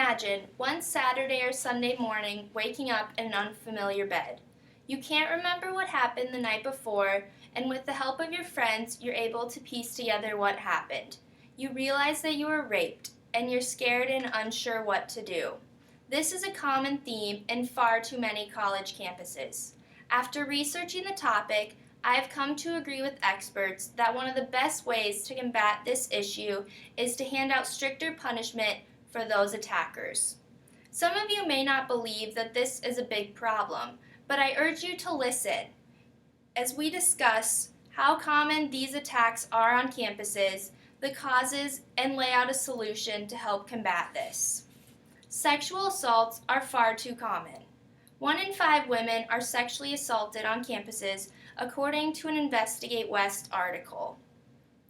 Imagine one Saturday or Sunday morning waking up in an unfamiliar bed. You can't remember what happened the night before, and with the help of your friends, you're able to piece together what happened. You realize that you were raped, and you're scared and unsure what to do. This is a common theme in far too many college campuses. After researching the topic, I have come to agree with experts that one of the best ways to combat this issue is to hand out stricter punishment for those attackers. Some of you may not believe that this is a big problem, but I urge you to listen as we discuss how common these attacks are on campuses, the causes, and lay out a solution to help combat this. Sexual assaults are far too common. 1 in 5 women are sexually assaulted on campuses, according to an Investigate West article.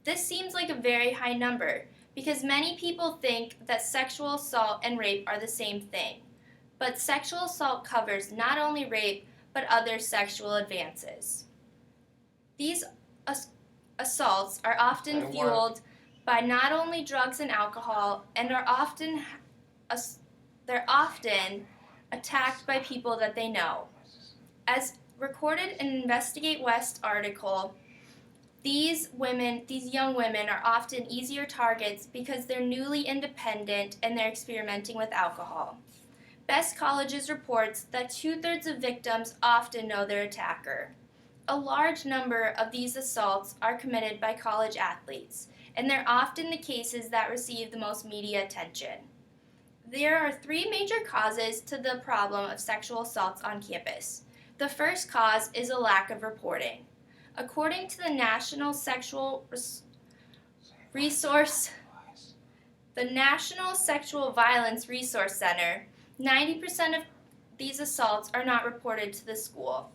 This seems like a very high number because many people think that sexual assault and rape are the same thing. But sexual assault covers not only rape, but other sexual advances. These assaults are often fueled by not only drugs and alcohol, and they're often attacked by people that they know. As recorded in an Investigate West article, these young women are often easier targets because they're newly independent and they're experimenting with alcohol. Best Colleges reports that 2/3 of victims often know their attacker. A large number of these assaults are committed by college athletes, and they're often the cases that receive the most media attention. There are 3 major causes to the problem of sexual assaults on campus. The first cause is a lack of reporting. According to the National Sexual Violence Resource Center, 90% of these assaults are not reported to the school.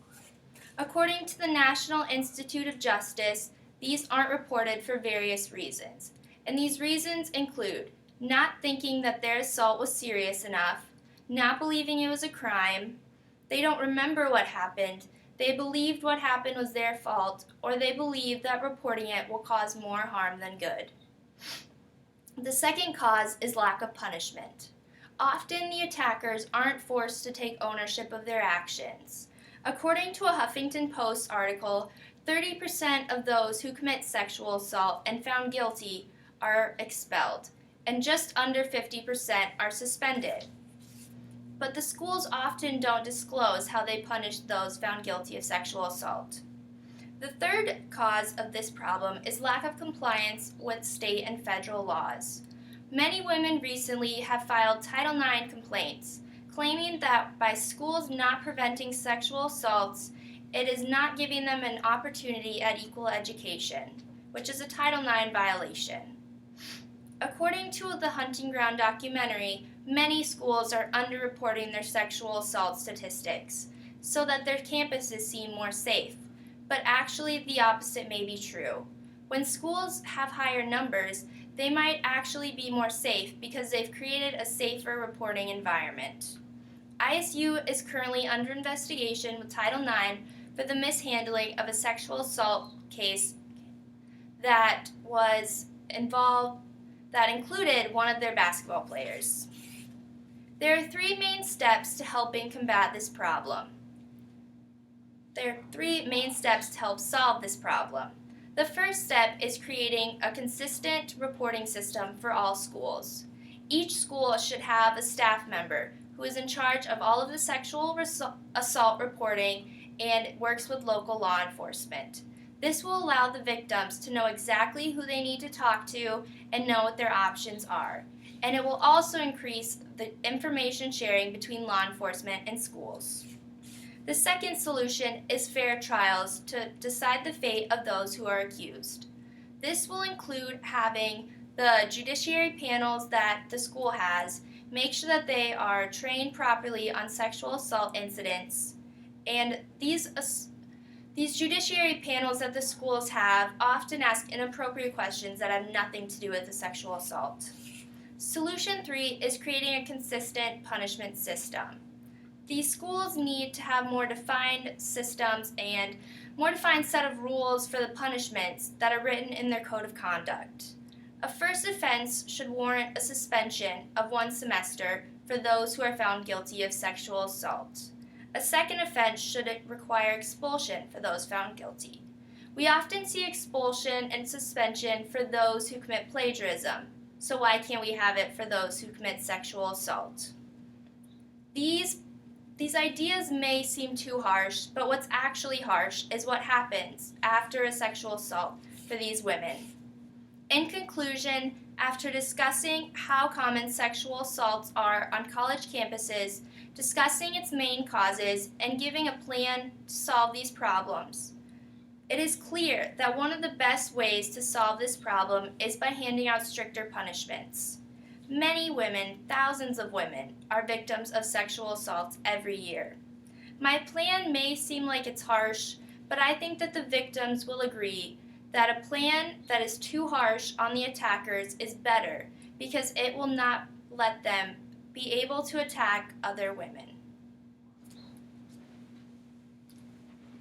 According to the National Institute of Justice, these aren't reported for various reasons, and these reasons include not thinking that their assault was serious enough, not believing it was a crime, they don't remember what happened, they believed what happened was their fault, or they believe that reporting it will cause more harm than good. The second cause is lack of punishment. Often the attackers aren't forced to take ownership of their actions. According to a Huffington Post article, 30% of those who commit sexual assault and found guilty are expelled, and just under 50% are suspended. But the schools often don't disclose how they punish those found guilty of sexual assault. The third cause of this problem is lack of compliance with state and federal laws. Many women recently have filed Title IX complaints, claiming that by schools not preventing sexual assaults, it is not giving them an opportunity at equal education, which is a Title IX violation. According to the Hunting Ground documentary, many schools are underreporting their sexual assault statistics so that their campuses seem more safe, but actually the opposite may be true. When schools have higher numbers, they might actually be more safe because they've created a safer reporting environment. ISU is currently under investigation with Title IX for the mishandling of a sexual assault case that included one of their basketball players. There are 3 main steps to helping combat this problem. There are 3 main steps to help solve this problem. The first step is creating a consistent reporting system for all schools. Each school should have a staff member who is in charge of all of the sexual assault reporting and works with local law enforcement. This will allow the victims to know exactly who they need to talk to and know what their options are. And it will also increase the information sharing between law enforcement and schools. The second solution is fair trials to decide the fate of those who are accused. This will include having the judiciary panels that the school has make sure that they are trained properly on sexual assault incidents, and these judiciary panels that the schools have often ask inappropriate questions that have nothing to do with the sexual assault. Solution 3 is creating a consistent punishment system. These schools need to have more defined systems and more defined set of rules for the punishments that are written in their code of conduct. A first offense should warrant a suspension of 1 semester for those who are found guilty of sexual assault. A second offense should require expulsion for those found guilty. We often see expulsion and suspension for those who commit plagiarism, so why can't we have it for those who commit sexual assault? These ideas may seem too harsh, but what's actually harsh is what happens after a sexual assault for these women. In conclusion, after discussing how common sexual assaults are on college campuses, discussing its main causes, and giving a plan to solve these problems, it is clear that one of the best ways to solve this problem is by handing out stricter punishments. Many women, thousands of women, are victims of sexual assaults every year. My plan may seem like it's harsh, but I think that the victims will agree that a plan that is too harsh on the attackers is better because it will not let them be able to attack other women.